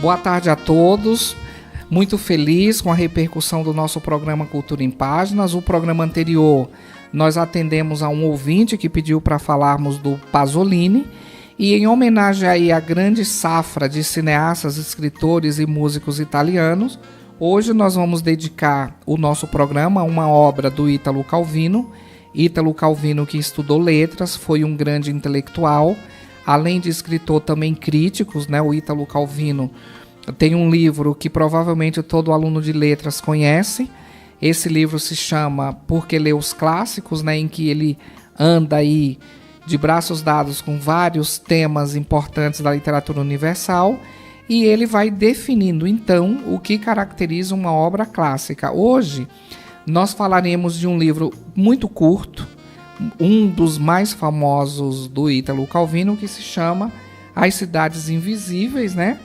Boa tarde a todos. Muito feliz com a repercussão do nosso programa Cultura em Páginas. O programa anterior nós atendemos a um ouvinte que pediu para falarmos do Pasolini. E em homenagem aí à grande safra de cineastas, escritores e músicos italianos, hoje nós vamos dedicar o nosso programa a uma obra do Ítalo Calvino. Ítalo Calvino, que estudou letras, foi um grande intelectual, além de escritor também críticos, né? O Ítalo Calvino tem um livro que provavelmente todo aluno de letras conhece. Esse livro se chama Por que Ler os Clássicos, né? Em que ele anda aí de braços dados com vários temas importantes da literatura universal, e ele vai definindo então o que caracteriza uma obra clássica. Hoje nós falaremos de um livro muito curto, um dos mais famosos do Ítalo Calvino, que se chama As Cidades Invisíveis, né?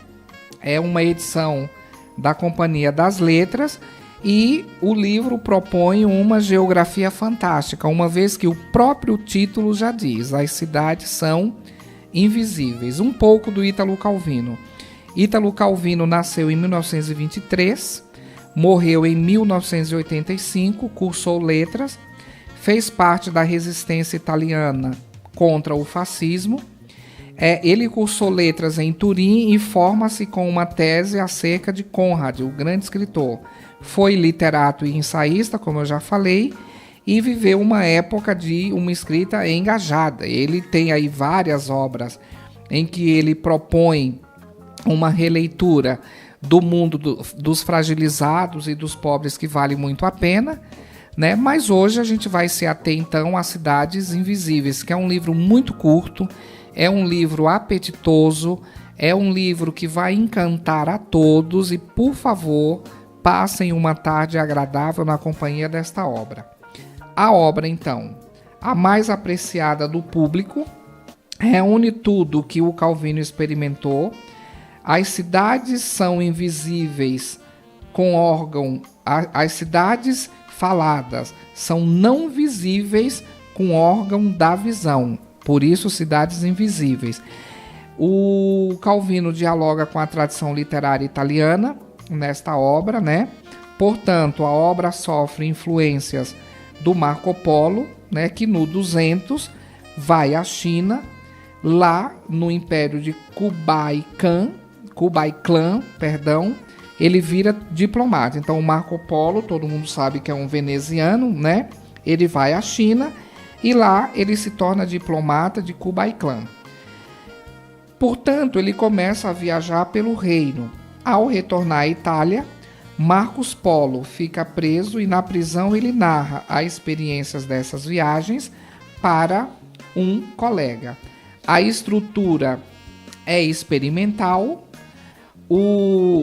É uma edição da Companhia das Letras, e o livro propõe uma geografia fantástica, uma vez que o próprio título já diz: as cidades são invisíveis. Um pouco do Ítalo Calvino. Ítalo Calvino nasceu em 1923, morreu em 1985, cursou letras, fez parte da resistência italiana contra o fascismo. Ele cursou letras em Turim e forma-se com uma tese acerca de Conrad, o grande escritor. Foi literato e ensaísta, como eu já falei, e viveu uma época de uma escrita engajada. Ele tem aí várias obras em que ele propõe uma releitura do mundo dos fragilizados e dos pobres que vale muito a pena, né? Mas hoje a gente vai se ater então às Cidades Invisíveis, que é um livro muito curto, é um livro apetitoso, é um livro que vai encantar a todos, e por favor, passem uma tarde agradável na companhia desta obra. A obra, então, a mais apreciada do público, reúne tudo que o Calvino experimentou. As cidades são invisíveis com órgão. As cidades faladas são não visíveis com órgão da visão. Por isso, Cidades Invisíveis. O Calvino dialoga com a tradição literária italiana nesta obra, né? Portanto, a obra sofre influências do Marco Polo, né? Que no 200 vai à China, lá no Império de Kublai Khan, ele vira diplomata. Então, o Marco Polo, todo mundo sabe que é um veneziano, né? Ele vai à China e lá ele se torna diplomata de Kublai Khan. Portanto, ele começa a viajar pelo reino. Ao retornar à Itália, Marcos Polo fica preso e na prisão ele narra as experiências dessas viagens para um colega. A estrutura é experimental.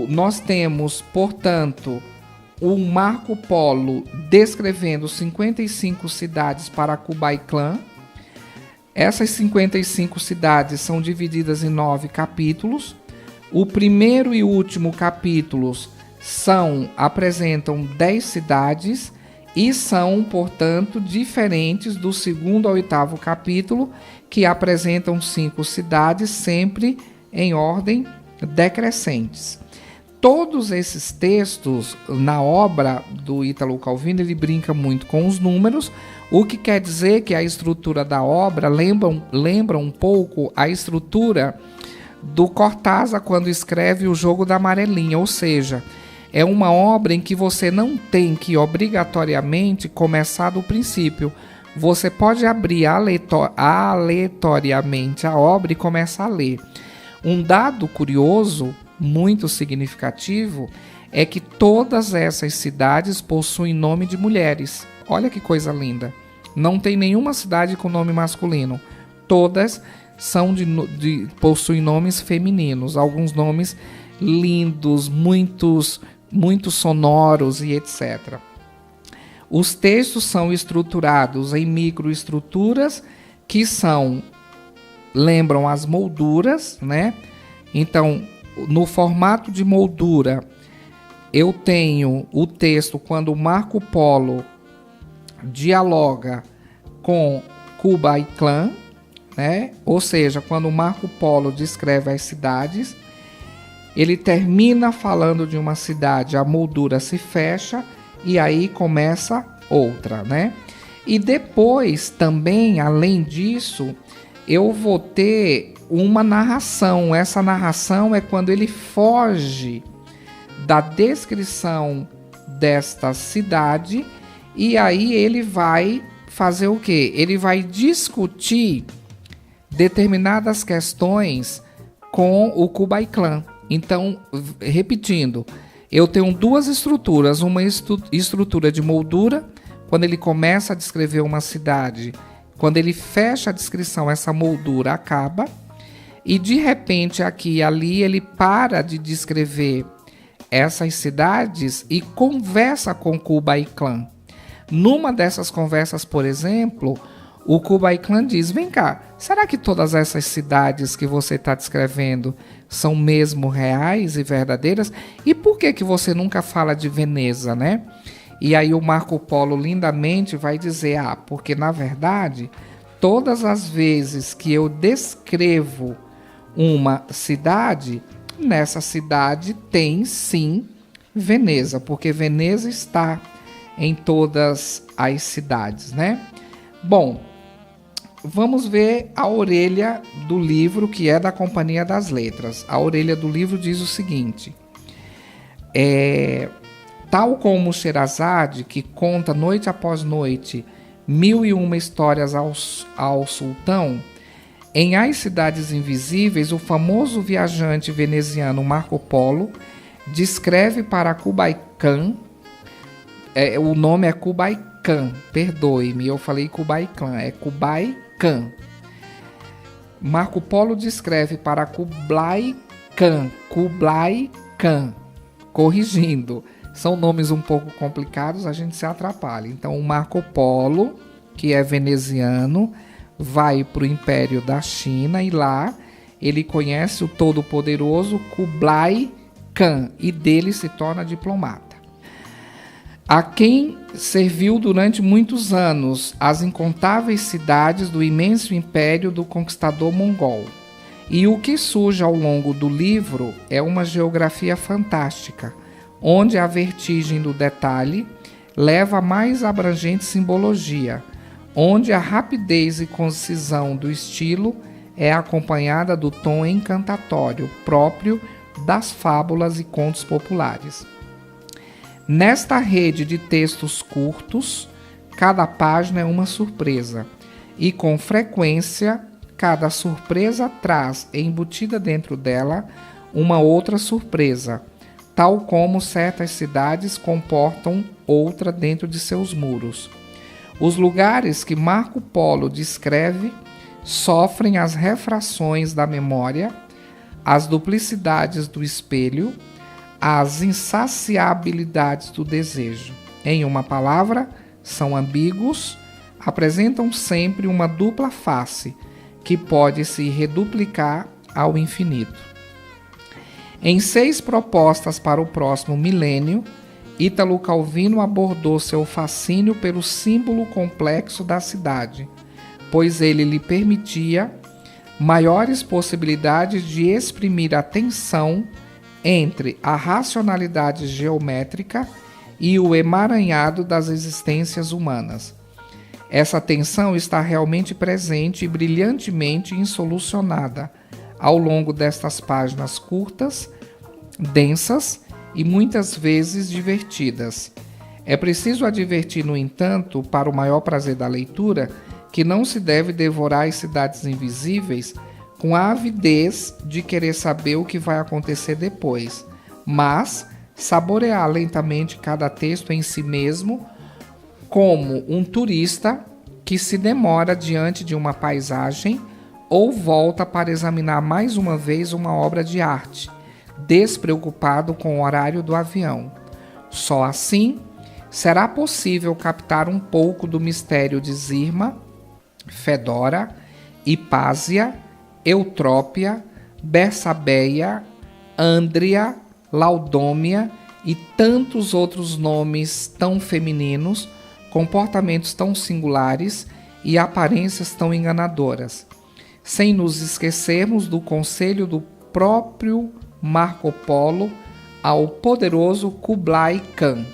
Nós temos, portanto, o Marco Polo descrevendo 55 cidades para Kublai Khan. Essas 55 cidades são divididas em 9 capítulos. O primeiro e último capítulos apresentam 10 cidades e são, portanto, diferentes do segundo ao 8º capítulo, que apresentam 5 cidades, sempre em ordem decrescentes. Todos esses textos, na obra do Ítalo Calvino, ele brinca muito com os números, o que quer dizer que a estrutura da obra lembra um pouco a estrutura do Cortázar quando escreve O Jogo da Amarelinha, ou seja, é uma obra em que você não tem que obrigatoriamente começar do princípio. Você pode abrir aleatoriamente a obra e começar a ler. Um dado curioso, muito significativo, é que todas essas cidades possuem nome de mulheres. Olha que coisa linda. Não tem nenhuma cidade com nome masculino. Todas possuem nomes femininos. Alguns nomes lindos, muito sonoros e etc. Os textos são estruturados em microestruturas que lembram as molduras, né? Então, no formato de moldura, eu tenho o texto quando o Marco Polo dialoga com Kublai Khan, né? Ou seja, quando o Marco Polo descreve as cidades. Ele termina falando de uma cidade, a moldura se fecha e aí começa outra, né? E depois também, além disso, eu vou ter uma narração. Essa narração é quando ele foge da descrição desta cidade e aí ele vai fazer o quê? Ele vai discutir determinadas questões com o Kublai Khan. Então, repetindo, eu tenho duas estruturas, uma estrutura de moldura, quando ele começa a descrever uma cidade, quando ele fecha a descrição, essa moldura acaba, e de repente aqui e ali ele para de descrever essas cidades e conversa com Kublai Khan. Numa dessas conversas, por exemplo, o Kublai Khan diz: vem cá, será que todas essas cidades que você está descrevendo são mesmo reais e verdadeiras? E por que você nunca fala de Veneza, né? E aí o Marco Polo lindamente vai dizer: porque na verdade, todas as vezes que eu descrevo uma cidade, nessa cidade tem sim Veneza, porque Veneza está em todas as cidades, né? Bom, vamos ver a orelha do livro, que é da Companhia das Letras. A orelha do livro diz o seguinte: tal como Sherazade, que conta noite após noite 1001 histórias ao sultão, em As Cidades Invisíveis, o famoso viajante veneziano Marco Polo descreve para Kublai Khan, o nome é Kublai Khan, perdoe-me, eu falei Kublai Khan, é Kublai Khan. Marco Polo descreve para Kublai Khan, corrigindo, são nomes um pouco complicados, a gente se atrapalha. Então, o Marco Polo, que é veneziano, vai para o Império da China e lá ele conhece o todo-poderoso Kublai Khan e dele se torna diplomata, a quem serviu durante muitos anos as incontáveis cidades do imenso império do conquistador mongol. E o que surge ao longo do livro é uma geografia fantástica, onde a vertigem do detalhe leva a mais abrangente simbologia, onde a rapidez e concisão do estilo é acompanhada do tom encantatório próprio das fábulas e contos populares. Nesta rede de textos curtos, cada página é uma surpresa, e com frequência, cada surpresa traz embutida dentro dela uma outra surpresa, tal como certas cidades comportam outra dentro de seus muros. Os lugares que Marco Polo descreve sofrem as refrações da memória, as duplicidades do espelho, as insaciabilidades do desejo. Em uma palavra, são ambíguos, apresentam sempre uma dupla face, que pode se reduplicar ao infinito. Em 6 propostas para o próximo milênio, Ítalo Calvino abordou seu fascínio pelo símbolo complexo da cidade, pois ele lhe permitia maiores possibilidades de exprimir a tensão entre a racionalidade geométrica e o emaranhado das existências humanas. Essa tensão está realmente presente e brilhantemente insolucionada ao longo destas páginas curtas, densas e muitas vezes divertidas. É preciso advertir, no entanto, para o maior prazer da leitura, que não se deve devorar as cidades invisíveis com a avidez de querer saber o que vai acontecer depois, mas saborear lentamente cada texto em si mesmo, como um turista que se demora diante de uma paisagem ou volta para examinar mais uma vez uma obra de arte, despreocupado com o horário do avião. Só assim será possível captar um pouco do mistério de Zirma, Fedora, Hipásia, Eutrópia, Bersabeia, Andria, Laudômia e tantos outros nomes tão femininos, comportamentos tão singulares e aparências tão enganadoras, sem nos esquecermos do conselho do próprio Marco Polo ao poderoso Kublai Khan.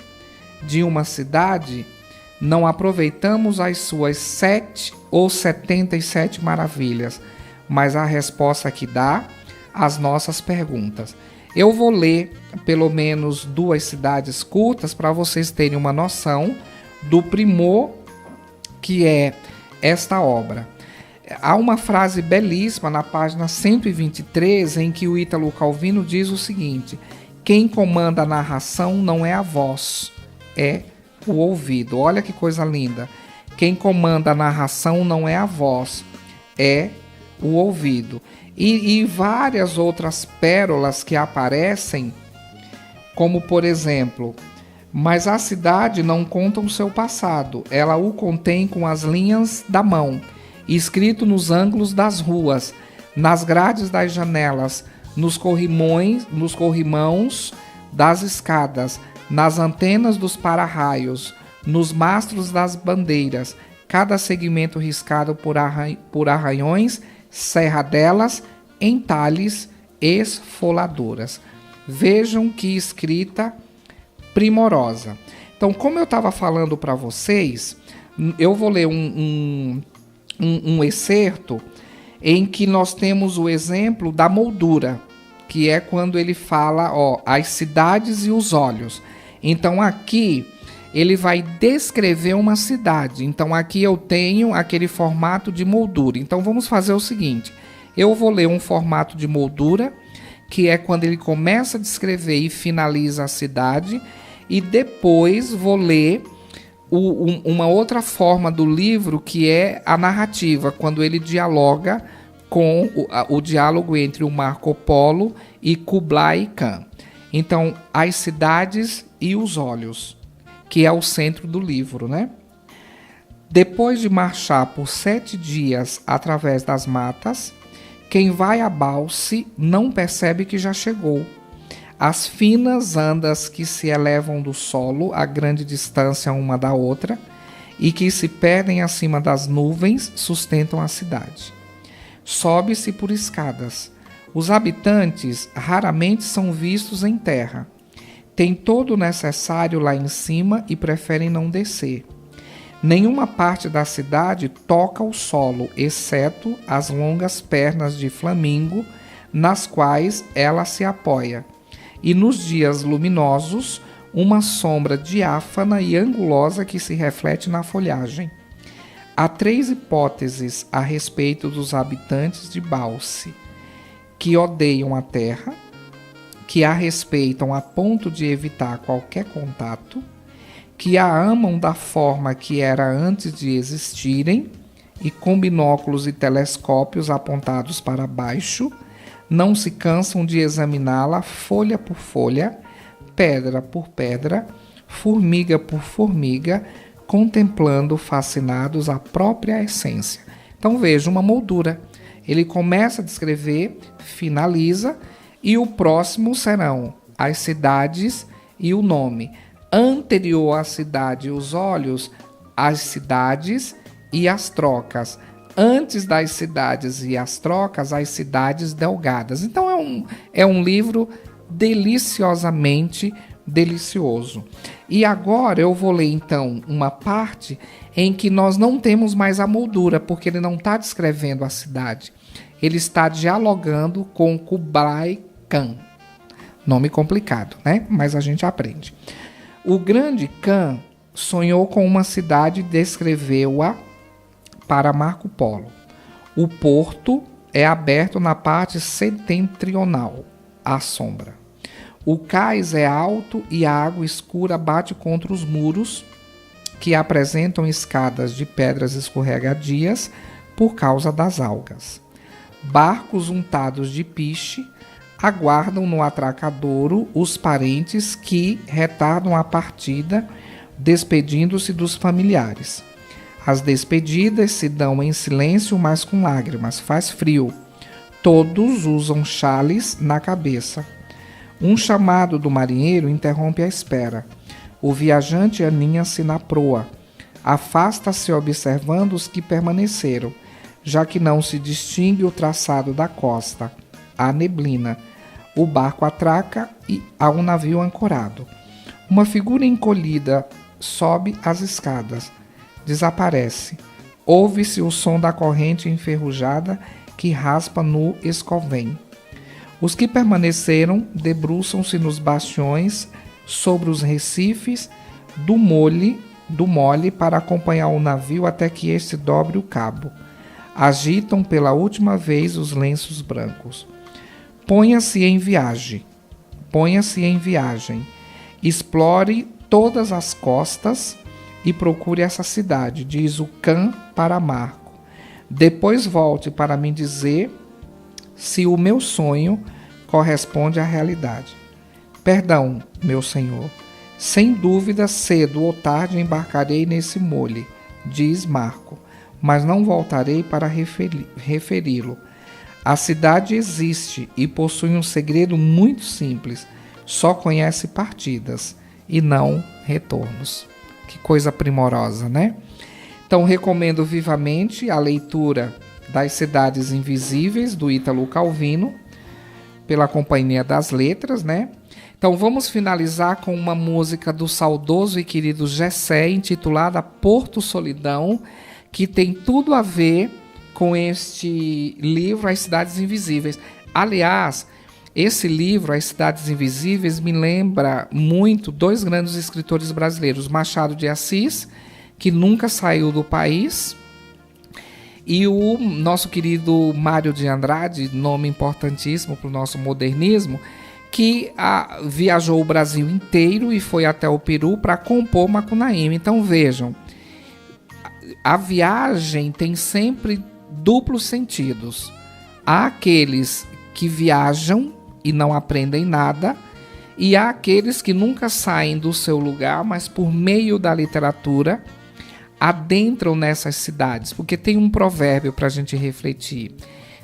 De uma cidade, não aproveitamos as suas 7 ou 77 maravilhas, mas a resposta que dá às nossas perguntas. Eu vou ler pelo menos 2 cidades curtas para vocês terem uma noção do primor que é esta obra. Há uma frase belíssima na página 123 em que o Ítalo Calvino diz o seguinte: quem comanda a narração não é a voz, é o ouvido. Olha que coisa linda. Quem comanda a narração não é a voz, é o ouvido. E várias outras pérolas que aparecem, como por exemplo, mas a cidade não conta o seu passado, ela o contém com as linhas da mão, escrito nos ângulos das ruas, nas grades das janelas, nos corrimãos das escadas, nas antenas dos para-raios, nos mastros das bandeiras, cada segmento riscado por arranhões, serradelas, entalhes, esfoladoras. Vejam que escrita primorosa. Então, como eu estava falando para vocês, eu vou ler um excerto em que nós temos o exemplo da moldura, que é quando ele fala, as cidades e os olhos. Então, aqui ele vai descrever uma cidade. Então, aqui eu tenho aquele formato de moldura. Então, vamos fazer o seguinte. Eu vou ler um formato de moldura, que é quando ele começa a descrever e finaliza a cidade. E depois vou ler uma outra forma do livro, que é a narrativa, quando ele dialoga com o diálogo entre o Marco Polo e Kublai Khan. Então, as cidades e os olhos, que é o centro do livro, né? Depois de marchar por 7 dias através das matas, quem vai a balse não percebe que já chegou. As finas andas que se elevam do solo a grande distância uma da outra e que se perdem acima das nuvens sustentam a cidade. Sobe-se por escadas. Os habitantes raramente são vistos em terra. Têm todo o necessário lá em cima e preferem não descer. Nenhuma parte da cidade toca o solo, exceto as longas pernas de flamingo nas quais ela se apoia. E nos dias luminosos, uma sombra diáfana e angulosa que se reflete na folhagem. Há 3 hipóteses a respeito dos habitantes de Balse: que odeiam a terra, que a respeitam a ponto de evitar qualquer contato, que a amam da forma que era antes de existirem e com binóculos e telescópios apontados para baixo, não se cansam de examiná-la folha por folha, pedra por pedra, formiga por formiga, contemplando fascinados a própria essência. Então veja uma moldura. Ele começa a descrever, finaliza, e o próximo serão as cidades e o nome. Anterior à cidade e os olhos, as cidades e as trocas. Antes das cidades e as trocas, as cidades delgadas. Então é um livro deliciosamente delicioso. E agora eu vou ler então uma parte em que nós não temos mais a moldura, porque ele não está descrevendo a cidade. Ele está dialogando com Kublai Khan. Nome complicado, né? Mas a gente aprende. O grande Khan sonhou com uma cidade e descreveu-a para Marco Polo. O porto é aberto na parte setentrional, à sombra. O cais é alto e a água escura bate contra os muros, que apresentam escadas de pedras escorregadias por causa das algas. Barcos untados de piche aguardam no atracadouro os parentes que retardam a partida, despedindo-se dos familiares. As despedidas se dão em silêncio, mas com lágrimas. Faz frio. Todos usam chales na cabeça. Um chamado do marinheiro interrompe a espera. O viajante aninha-se na proa. Afasta-se observando os que permaneceram, já que não se distingue o traçado da costa. Há neblina. O barco atraca e há um navio ancorado. Uma figura encolhida sobe as escadas. Desaparece. Ouve-se o som da corrente enferrujada que raspa no escovém. Os que permaneceram debruçam-se nos bastiões, sobre os recifes do mole para acompanhar o navio até que este dobre o cabo. Agitam pela última vez os lenços brancos. Ponha-se em viagem. Explore todas as costas e procure essa cidade, diz o Cã para Marco. Depois volte para me dizer se o meu sonho corresponde à realidade. Perdão, meu senhor. Sem dúvida, cedo ou tarde embarcarei nesse mole, diz Marco, mas não voltarei para referi-lo. A cidade existe e possui um segredo muito simples. Só conhece partidas e não retornos. Que coisa primorosa, né? Então, recomendo vivamente a leitura das Cidades Invisíveis, do Ítalo Calvino, pela Companhia das Letras, né? Então, vamos finalizar com uma música do saudoso e querido Gessé, intitulada Porto Solidão, que tem tudo a ver com este livro, As Cidades Invisíveis. Aliás, esse livro, As Cidades Invisíveis, me lembra muito dois grandes escritores brasileiros, Machado de Assis, que nunca saiu do país, e o nosso querido Mário de Andrade, nome importantíssimo para o nosso modernismo, que viajou o Brasil inteiro e foi até o Peru para compor Macunaíma. Então vejam, a viagem tem sempre duplos sentidos. Há aqueles que viajam e não aprendem nada, e há aqueles que nunca saem do seu lugar, mas por meio da literatura adentram nessas cidades, porque tem um provérbio para a gente refletir.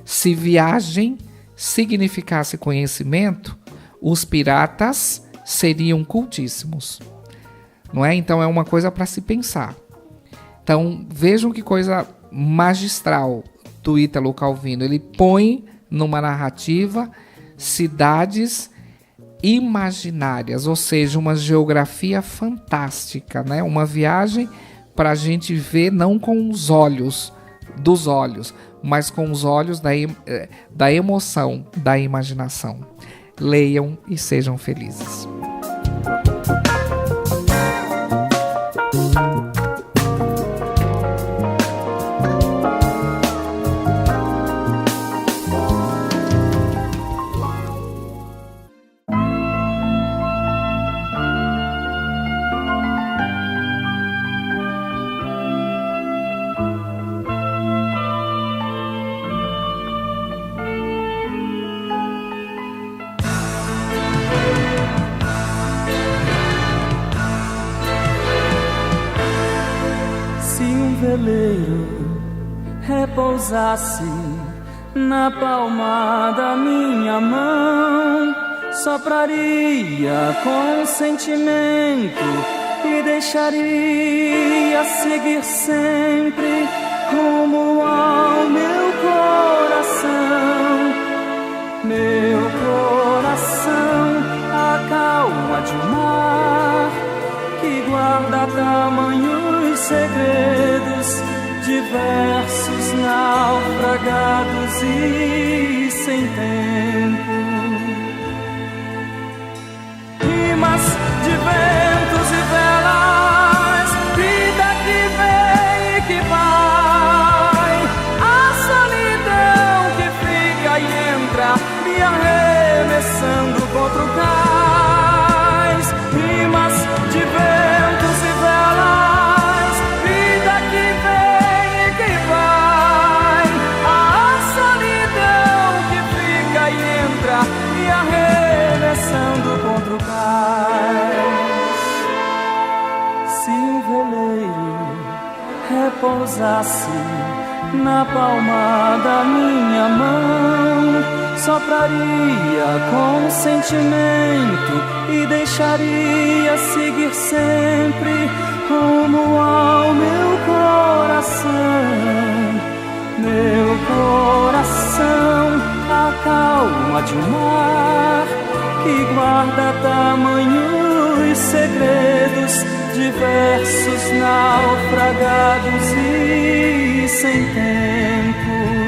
Se viagem significasse conhecimento, os piratas seriam cultíssimos. Não é? Então é uma coisa para se pensar. Então vejam que coisa magistral do Ítalo Calvino. Ele põe numa narrativa cidades imaginárias, ou seja, uma geografia fantástica, né? Uma viagem para a gente ver não com os olhos dos olhos, mas com os olhos da emoção, da imaginação. Leiam e sejam felizes. Repousasse na palma da minha mão, sopraria com sentimento e deixaria seguir sempre rumo ao meu coração. Meu coração, a calma de um mar que guarda tamanhos segredos, diversos, naufragados e sem tempo. Rimas de ventos e velas, vida que vem e que vai, a solidão que fica e entra, me arremessando contra o cais. Rimas de ventos e velas, vida que vem e que vai, a solidão que fica e entra, me arremessando contra o cais. Se um veleiro repousasse na palma da minha mão, sopraria com sentimento e deixaria seguir sempre rumo ao meu coração. Meu coração, a calma de um mar que guarda tamanhos segredos, diversos, naufragados e sem tempo.